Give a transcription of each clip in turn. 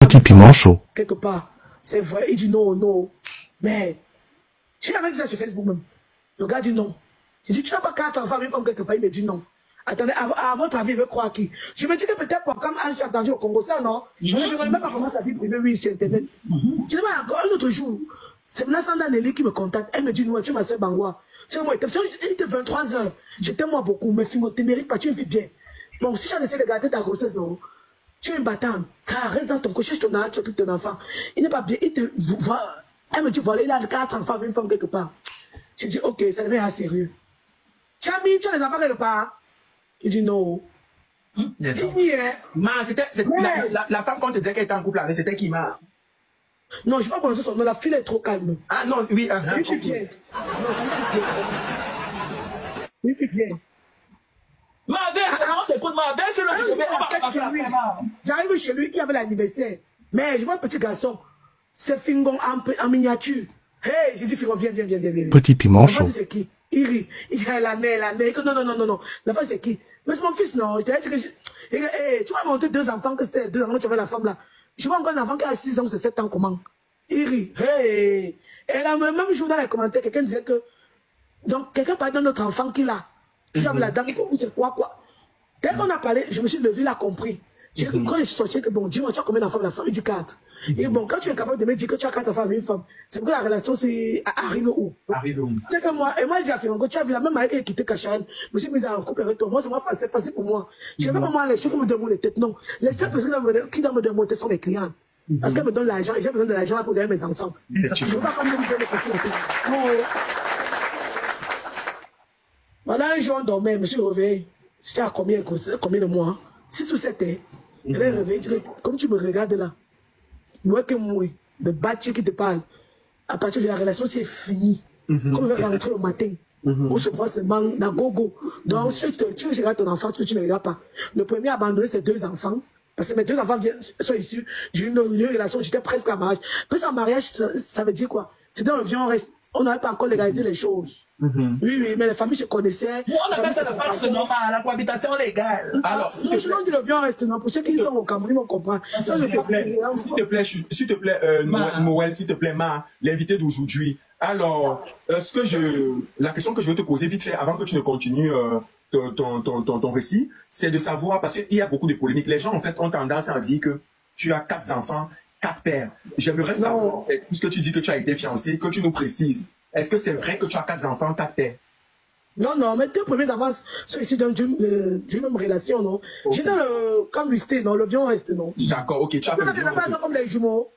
Petit piment chaud. Quelque part. C'est vrai. Il dit non, non. Mais, j'ai avec ça sur Facebook même. Le gars dit non. J'ai dit, tu n'as pas 4 enfants, une femme quelque part. Il me dit non. Attendez, à votre avis, il veut croire qui? Je me dis que peut-être, comme j'ai entendu au Congo, ça, non? Je ne connais même pas comment sa vie privée, oui, sur Internet. Je dis, encore un autre jour, c'est Sanda Nelly qui me contacte. Elle me dit, nous, tu m'as fait Bangwa. Il était 23 h. Je t'aime moi beaucoup, mais tu ne mérites pas, tu vis bien. Bon, si j'ai essayé de garder ta grossesse, non? Tu es un battant. Car reste dans ton cocher, je t'en ai, tu occupes ton enfant. Il n'est pas bien, il te voit. Elle me dit, voilà, il a 4 enfants, une femme quelque part. Je dis, ok, ça devient assez sérieux. Tu as mis, tu as les enfants quelque part? Il dit non. La femme qu'on te disait qu'elle était en couple avec, c'était qui, ma? Non, je ne vais pas prononcer son nom, la fille est trop calme. Ah non, oui, oui, c'est bien. Non, c'est bien. Oui, c'est bien. J'arrive chez lui, il y avait l'anniversaire. Mais je vois un petit garçon, c'est Fingon en miniature. Hey, j'ai dit Fingon, viens. Petit piment chaud. C'est qui? Il rit. Il dit la mère. Non. La femme, c'est qui? Mais c'est mon fils, non. Je t'ai dit que tu vas monter 2 enfants, que c'était 2 enfants, tu avais la femme là. Je vois encore un enfant qui a 6 ans, c'est 7 ans, comment? Il rit. Hey. Et là, le même jour dans les commentaires, quelqu'un disait que. Donc, quelqu'un parlait de notre enfant qui l'a. J'avais la dame, c'est quoi? Dès qu'on a parlé, je me suis levé, il a compris. Quand je suis sorti, que bon, dis-moi, tu as combien d'enfants? La femme, il dit 4. Et bon, quand tu es capable de me dire que tu as 4 enfants avec une femme, c'est que la relation arrive où? C'est que moi, et moi, j'ai fait encore, tu as vu la même manière qu'elle a quitté Kachan, je me suis mis en couple avec toi. Moi, c'est facile pour moi. Je ne veux pas moi les choses qui me donnent les têtes, non. Les seules personnes qui doivent me donner les têtes sont les clients. Parce qu'elles me donnent l'argent et j'ai besoin de l'argent pour gagner mes enfants. Je ne veux pas comme me donner les facilités. Voilà, un jour, on dormait, je me suis réveillé. J'étais à combien de mois? 6 ou 7 ans. Je me réveille, comme tu me regardes là, moi que moi, de bâtir qui te parle, à partir de la relation, c'est fini. Comme on va rentrer le matin, on se voit seulement dans gogo. Donc, si tu veux gérer ton enfant, tu ne le regardes pas. Le premier abandonné, c'est 2 enfants. Parce que mes 2 enfants sont issus d'une relation, j'étais presque à mariage. Parce qu'en mariage, ça veut dire quoi? C'était un vieux reste. On n'avait pas encore légalisé les choses. Oui, mais les familles se connaissaient. On appelle ça le farce normal, la cohabitation légale. Alors, si je dis le vieux reste, non, pour ceux qui sont au Cameroun, ils vont comprendre. S'il te plaît, Noël, s'il te plaît, l'invité d'aujourd'hui. Alors, la question que je veux te poser vite fait, avant que tu ne continues ton récit, c'est de savoir, parce qu'il y a beaucoup de polémiques. Les gens, en fait, ont tendance à dire que tu as 4 enfants, 4 pères. J'aimerais savoir, en fait, puisque tu dis que tu as été fiancé, que tu nous précises. Est-ce que c'est vrai que tu as 4 enfants, 4 pères? Non, mes 2 premiers enfants sont issus d'une même relation, non? J'ai dans le camp resté, non? Le vieux reste, non? D'accord, ok, tu as fait comme les jumeaux.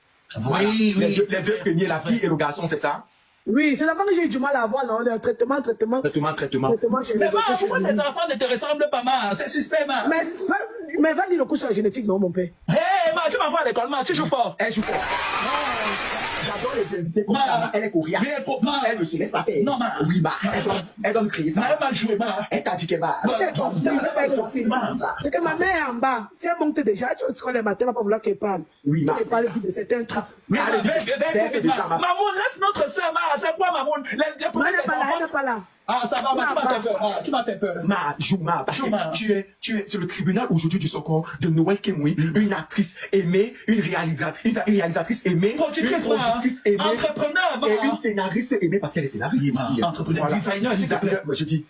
Oui. Les 2 premiers, la fille et le garçon, c'est ça? Oui, c'est l'enfant que j'ai eu du mal à avoir, non? Le traitement. Mais pourquoi tes enfants ne te ressemblent pas, ma? C'est suspect, ma. Mais va dire le coup sur la génétique, non, mon père? Hé, ma, tu m'envoies à l'école, ma, tu joues fort. Elle joue fort. J'adore les invités comme ça, elle est coriace. Elle ne se laisse pas faire. Non, ma. Oui, ma. Elle donne crier ça. Elle m'a joué, ma. Elle t'a dit qu'elle va. C'est que ma mère est en bas. Si elle monte déjà, tu vois les matins, elle va pas vouloir qu'elle parle. Oui, ma. Elle parle de certains trucs. Mais maman, reste notre sœur, ma. C'est quoi, maman? Elle n'est pas là. Ah, ça va, tu m'as fait peur. Ma, Jouma, parce que tu es sur le tribunal aujourd'hui du Sokor de Noël Kemoui, une actrice aimée, une réalisatrice aimée, productrice aimée, entrepreneur, et une scénariste aimée, parce qu'elle est scénariste aussi. Entrepreneur, designer, s'il te plaît. Je dis.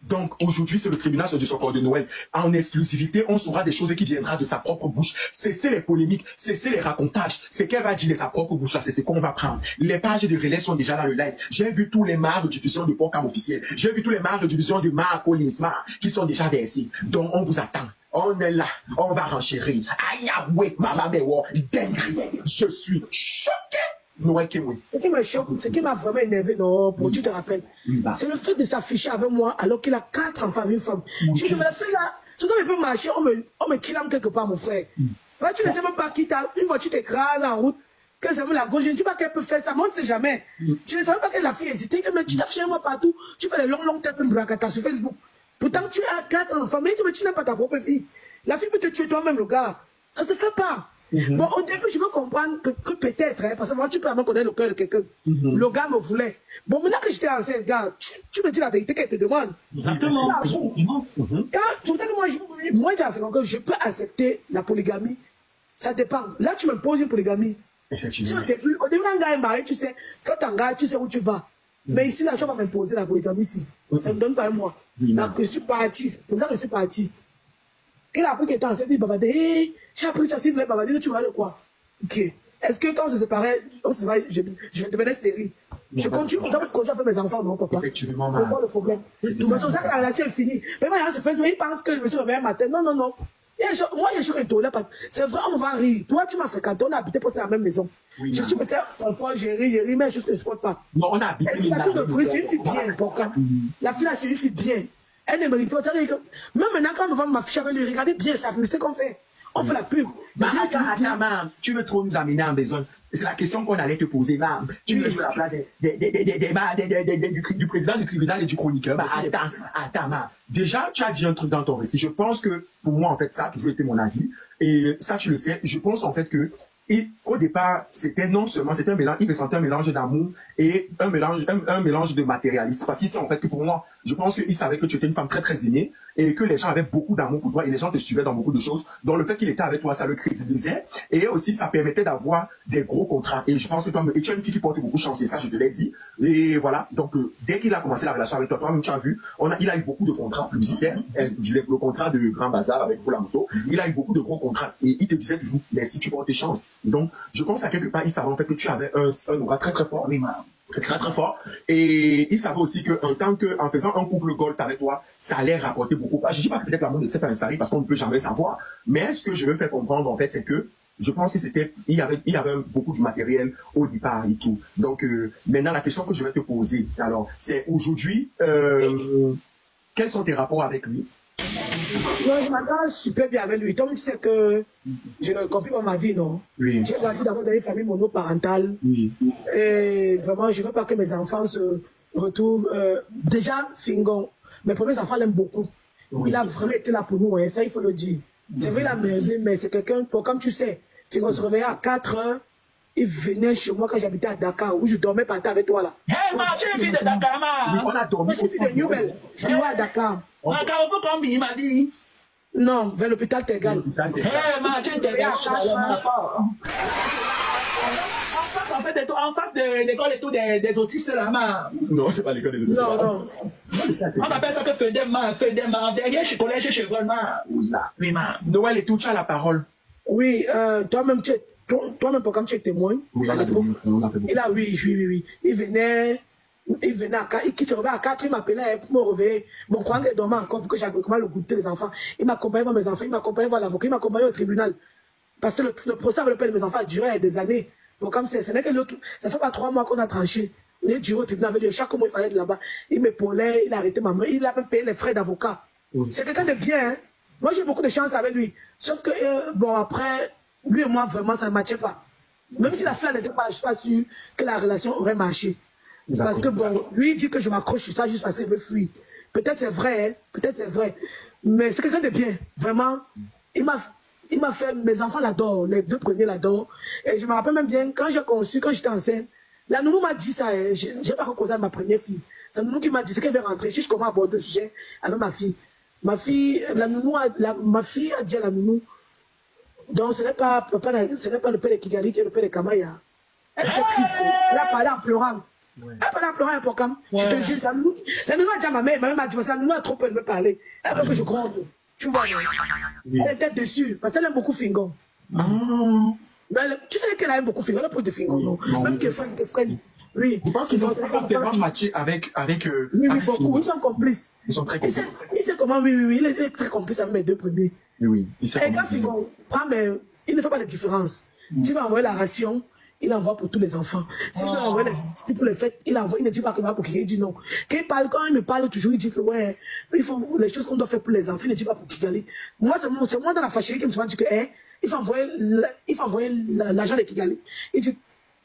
Donc, aujourd'hui, c'est le tribunal du Sokor de Noël. En exclusivité, on saura des choses qui viendront de sa propre bouche. Cessez les polémiques, cessez les racontages. C'est qu'elle va dire de sa propre bouche, là, c'est ce qu'on va prendre. Les pages de relais sont déjà dans le live. J'ai vu tous les marques de diffusion de Pocam officiel. J'ai vu tous les marques de diffusion de Marc Collins, qui sont déjà versés. Donc, on vous attend. On est là. On va renchérir. Aïe, ouais, maman, mais ouais, dinguerie. Je suis choqué. Noël Kemoui. Ce qui me choque, ce qui m'a vraiment énervé, non, pour tu te rappelles, c'est le fait de s'afficher avec moi alors qu'il a 4 enfants avec une femme. Je dis, mais la fille là, surtout il peut marcher, on me kidnappe quelque part, mon frère. Là, tu ne sais même pas qui t'a, une voiture t'écrase en route, que c'est la gauche, je ne dis pas qu'elle peut faire ça, moi on ne sait jamais. Je ne savais pas que la fille hésitait, mais tu t'affiches moi partout, tu fais les longs tests de bracata sur Facebook. Pourtant, tu as 4 enfants, mais tu n'as pas ta propre fille. La fille peut te tuer toi-même, le gars. Ça ne se fait pas. Bon, au début, je peux comprendre que peut-être, hein, parce que moi, tu peux vraiment connaître le cœur de quelqu'un. Le gars me voulait. Bon, maintenant que j'étais enceinte, gars, tu me dis la vérité qu'elle te demande. Exactement. C'est pour ça que moi, j'ai fait encore, je peux accepter la polygamie Ça dépend. Là, tu me poses une polygamie. Effectivement. Au début, un gars est marié, tu sais, quand tu engages, tu sais où tu vas. Mais ici, là, tu vas m'imposer la polygamie ici. Ça ne me donne pas un mois. Là, je suis parti. C'est pour ça que je suis parti. Qu'il a appris qu'il était enceinte, il bavardait. Hey, j'ai appris que tu voulais bavarder, tu vas de quoi? Ok. Est-ce que quand on se séparait, je devenais stérile? Je continue comme ça pour continuer à faire mes enfants, non, papa? Effectivement, c'est quoi le problème? C'est pour ça que la relation est finie. Mais moi, il se fait, il pense que je me suis réveillé un matin. Non, non, non. Moi, je suis intolérant. C'est vrai, on va rire. Toi, tu m'as fréquenté, on a habité pour la même maison. Oui, je suis peut-être fois, j'ai ri, mais je ne supporte pas. Non, on a habité. La fille de bruit suffit bien, pourquoi? La fille, elle suffit bien. Elle ne mérite pas. Même maintenant, quand on va m'afficher avec lui, regardez bien ça, c'est ce qu'on fait. On fait la pub. Attends, mam, tu veux trop nous amener en besoin. C'est la question qu'on allait te poser, mam. Tu veux jouer à la place du président du tribunal et du chroniqueur. Attends, mam. Déjà, tu as dit un truc dans ton récit. Je pense que, pour moi, en fait, ça a toujours été mon avis. Et ça, tu le sais. Je pense, en fait, que et au départ, c'était non seulement, c'était un mélange, il ressentait un mélange d'amour et un mélange de matérialiste. Parce qu'il sait en fait que pour moi, je pense qu'il savait que tu étais une femme très très aimée et que les gens avaient beaucoup d'amour pour toi et les gens te suivaient dans beaucoup de choses. Donc le fait qu'il était avec toi, ça le crédibilisait et aussi ça permettait d'avoir des gros contrats. Et je pense que toi, et tu es une fille qui porte beaucoup de chance et ça, je te l'ai dit. Et voilà, donc dès qu'il a commencé la relation avec toi, toi-même tu as vu, il a eu beaucoup de contrats publicitaires, le contrat de Grand Bazar avec Poulamoto, il a eu beaucoup de gros contrats et il te disait toujours, merci, tu portes chance. Donc, je pense à quelque part, il savait en fait que tu avais un aura très très fort, très très fort. Et il savait aussi que en faisant un couple gold avec toi, ça allait rapporter beaucoup. Je dis pas que peut-être l'amour ne s'est pas installé parce qu'on ne peut jamais savoir. Mais ce que je veux faire comprendre en fait, c'est que je pense que il y avait beaucoup de matériel au départ et tout. Donc maintenant la question que je vais te poser, alors c'est aujourd'hui, quels sont tes rapports avec lui? Non, je m'entends super bien avec lui. Tom, tu sais que je ne compris pas ma vie, non? Oui. J'ai grandi d'abord dans une famille monoparentale. Oui. Et vraiment, je ne veux pas que mes enfants se retrouvent. Déjà, Fingon, mes premiers enfants l'aiment beaucoup. Oui. Il a vraiment été là pour nous, hein, ça il faut le dire. C'est vrai, il a merdé, mais c'est quelqu'un, comme tu sais, Fingon se réveillait à 4 heures. Il venait chez moi quand j'habitais à Dakar, où je dormais par terre avec toi là. Hé, tu es fille de Dakar, ma. Oui, on a dormi. Moi, je suis fille de Newell. Je suis à Dakar. Dakar, on peut comme il m'a dit. Non, vers l'hôpital Tegal. Hé, ma, tu es Tegal. En fait, en face de l'école et tout des autistes là, ma. Non, c'est pas l'école des autistes. Non, non. On appelle ça que Fedema. Derrière chez collège, chez ma. Oui, ma. Noël et tout, tu as la parole. Oui, toi-même, comme tu es témoin, oui, oui. Il venait à 4, il se réveillait à 4, il m'appelait pour me réveiller. Bon, quand il dormait encore, pour que j'accompagne le goûter des enfants, il m'accompagnait voir mes enfants, il m'accompagnait voir l'avocat, il m'accompagnait au tribunal. Parce que le procès avec le père de mes enfants a duré des années. Bon, comme ce n'est que l'autre, ça fait pas 3 mois qu'on a tranché. Il est duré au tribunal avec lui, chaque mois il fallait être là-bas. Il m'épaulait, il a arrêté ma main, il a même payé les frais d'avocat. C'est quelqu'un de bien, hein. Moi, j'ai beaucoup de chance avec lui. Sauf que, bon, après, lui et moi, vraiment, ça ne matchait pas. Même si la fille n'était pas, je ne suis pas sûr que la relation aurait marché. Parce que, bon, lui, il dit que je m'accroche sur ça juste parce qu'il veut fuir. Peut-être c'est vrai, hein? Peut-être c'est vrai. Mais c'est quelqu'un de bien. Vraiment, il m'a fait, mes enfants l'adorent, les 2 premiers l'adorent. Et je me rappelle même bien, quand j'ai conçu, quand j'étais enceinte, la nounou m'a dit ça, hein? Je n'ai pas causé à ma première fille. C'est la nounou qui m'a dit, c'est qu'elle veut rentrer. Si je commence à aborder le sujet avec ma fille. Ma fille, ma fille a dit à la nounou, donc ce n'est pas le père de Kigali qui est le père de Kamaya. Elle était triste. Elle a parlé en pleurant. Ouais. Elle a parlé en pleurant un peu comme. Je te jure, la nounou a dit à ma mère m'a dit, parce que la nounou a trop peur de me parler. Elle a peur que je gronde. Tu vois, elle était déçue, parce qu'elle aime beaucoup Fingon. Tu sais qu'elle aime beaucoup Fingon, elle aime beaucoup de Fingon, non? Même que Fred. Oui. Je pense qu'ils ont vraiment matché avec oui, beaucoup. Ils sont complices. Ils sont très complices. Il sait comment, oui. Il est très complice avec mes 2 premiers. Oui. Et quand Fingon prend, mais il ne fait pas de différence. S'il va envoyer la ration, il envoie pour tous les enfants. S'il veut envoyer pour les fêtes, il envoie. Il ne dit pas qu'il va pour Kigali, il dit non. Quand il me parle toujours, il dit que ouais, il faut les choses qu'on doit faire pour les enfants, il ne dit pas pour Kigali. Moi, c'est moi dans la fâcherie qui me souvent dit que il faut envoyer l'argent de Kigali. Il dit,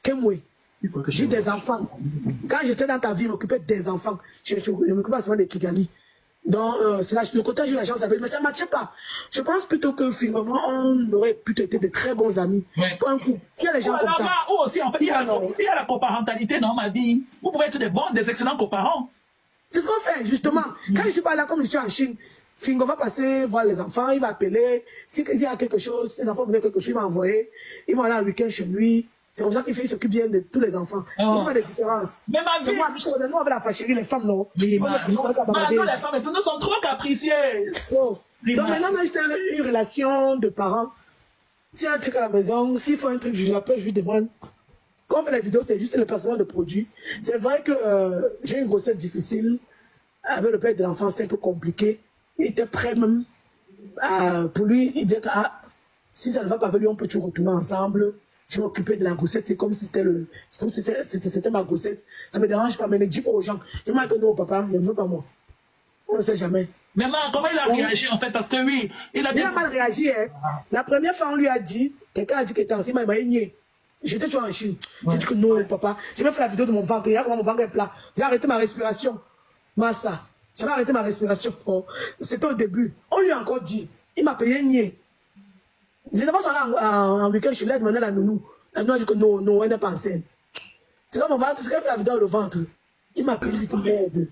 Kemwe. J'ai des enfants. Quand j'étais dans ta vie, je m'occupais des enfants. Je m'occupais seulement de Kigali. Donc, c'est le côté j'ai eu la chance avec, mais ça ne matchait pas. Je pense plutôt que finalement, on aurait plutôt été de très bons amis. Pour un coup, il y a les gens comme ça. Aussi, en fait, il y a la coparentalité dans ma vie. Vous pouvez être des excellents coparents. C'est ce qu'on fait, justement. Quand je suis pas là, comme je suis en Chine, Fingo va passer voir les enfants, il va appeler. S'il y a quelque chose, les enfants veulent quelque chose, il va envoyer. Ils vont aller un week-end chez lui. C'est comme ça qu'il s'occupe bien de tous les enfants. Il n'y a pas de différence. Mais ma vie... Nous, avec la fâcherie, les femmes, non. Oui, nous, les femmes, nous sommes trop capricieuses. Oh. Donc maintenant, moi, j'étais une relation de parents. S'il y a un truc à la maison, s'il faut un truc, je l'appelle, je lui demande. Quand on fait la vidéo, c'est juste le placement de produits. C'est vrai que j'ai une grossesse difficile. Avec le père de l'enfant, c'était un peu compliqué. Il était prêt même. Pour lui, il disait que si ça ne va pas avec lui, on peut toujours retourner ensemble. Je m'occupais de la grossesse, c'est comme si c'était ma grossesse. Ça ne me dérange pas, mais ne dis pas aux gens. Je m'en donne au papa, ne veux pas moi. On ne sait jamais. Mais comment il a réagi en fait? Parce que oui, il a mal réagi. Hein. La première fois, on lui a dit, quelqu'un a dit qu'il était enceinte, il m'a nié. J'étais toujours en Chine. J'ai dit que non, papa. J'ai même fait la vidéo de mon ventre. Regarde comment mon ventre est plat. J'ai arrêté ma respiration. Massa. J'avais arrêté ma respiration. Oh. C'était au début. On lui a encore dit. Il m'a payé nié. J'ai d'abord allé en week-end, je lui ai demandé la nounou. La nounou a dit que non, elle n'est pas enceinte. C'est comme mon ventre, c'est qu'elle fait la vidéo de ventre. Il m'a payé, il dit que merde.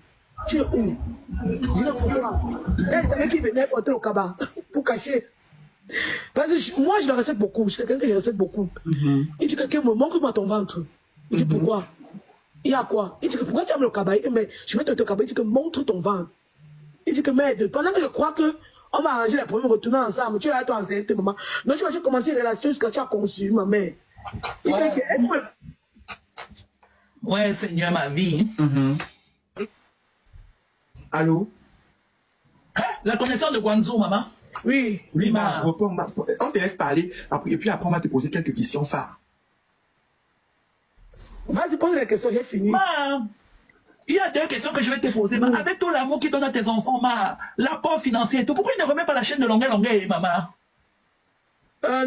Tu es où? Je dis que elle savait qu'il venait porter au cabas pour cacher. Parce que moi, je le respecte beaucoup. C'est quelqu'un que je respecte beaucoup. Il dit que quelqu'un me montre-moi ton ventre. Il dit pourquoi? Il y a quoi? Il dit que pourquoi tu as mis le cabas? Il dit que mais je vais te cabas. Il dit que montre ton ventre. Il dit que merde, pendant que je crois que on va arranger les problèmes, retourner ensemble. Tu es là, toi, enceinte, maman. Non, tu vas commencer une relation jusqu'à tu as conçu, ma mère. Il dit que ouais, Seigneur, ma vie. Allô? Hein? La connaissance de Guangzhou, maman? Oui. Oui, on te laisse parler, et puis après on va te poser quelques questions phares. Vas-y, pose les questions, j'ai fini. Il y a deux questions que je vais te poser. Avec tout l'amour qu'ils donnent à tes enfants, l'apport financier et tout, pourquoi ils ne remettent pas la chaîne de longueur, maman?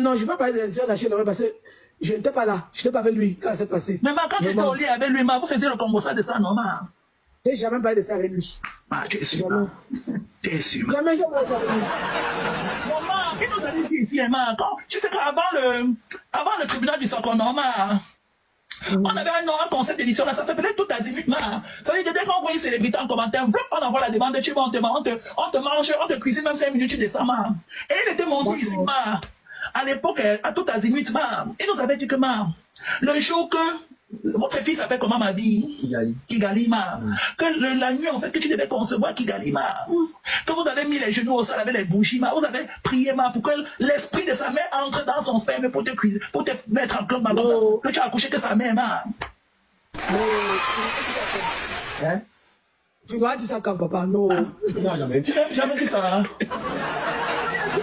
Non, je ne vais pas parler de la chaîne de longueur parce que je n'étais pas là. Je n'étais pas avec lui quand ça s'est passé. Mais quand tu étais au lit avec lui, vous faisiez le Congo ça de ça, non, maman? Je n'ai jamais parlé de ça avec lui. Tu es sûr? Tu es sûr? Jamais, jamais avec lui. Maman, il nous a dit ici, maman, tu sais qu'avant le tribunal du Sokon, maman, on avait un concept d'émission là, ça s'appelait tout azimut, maman. Ça veut dire que dès qu'on voit une célébrité en commentaire, on envoie la demande, tu vas, on te mange, on te cuisine même 5 minutes, tu descends, maman. Et il était monté ici, maman. À l'époque, à tout azimut, maman. Il nous avait dit que, maman, le jour que votre fille s'appelle comment, ma vie? Kigali, ma. Que la nuit, en fait, que tu devais concevoir Kigali, ma. Que vous avez mis les genoux au sol avec les bougies, ma. Vous avez prié, ma, pour que l'esprit de sa mère entre dans son sperme pour te cuisiner, pour te mettre en club, ma. Que tu as accouché que sa mère, ma. Hein? Tu m'as dit ça quand, papa? Non. Non, jamais. Tu n'as jamais dit ça, quand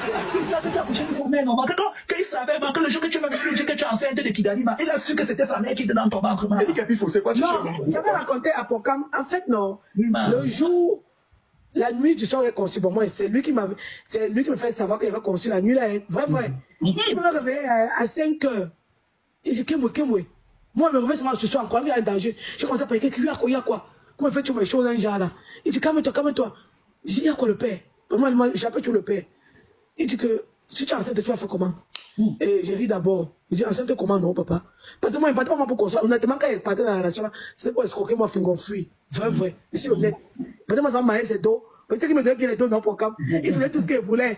il savait que le jour que tu m'avais dit que tu es enceinte de Kigali, il a su que c'était sa mère qui était dans ton ventre. Il dit qu'il faut, c'est quoi tu Non, j'avais raconté à Pokam. En fait, non. Le jour, la nuit du soir est conçu pour moi. C'est lui qui me fait savoir qu'il avait conçu la nuit là. Vrai. Il m'a réveillé à 5 heures. Il dit, Kemwe. Moi, je me réveille ce soir encore, il y a un danger. Je commence à parler, il y a quoi? Comment fais-tu mes choses, un genre là? Il dit, calme-toi. Je dis, il y a quoi le père? Moi, j'appelle tout le père. Il dit que si tu es enceinte, tu vas faire comment? Et j'ai ri d'abord. Il dit enceinte comment non, papa? Parce que moi, il ne partait pas moi pour qu'on soit. Honnêtement, quand il partait dans la relation là, c'est pour escroquer moi, finger free. Vrai. Je suis honnête. Peut-être moi, ça m'a marié ses dos. Peut-être qu'il me donnait bien les dos, non, pour cam. Il faisait tout ce qu'il voulait.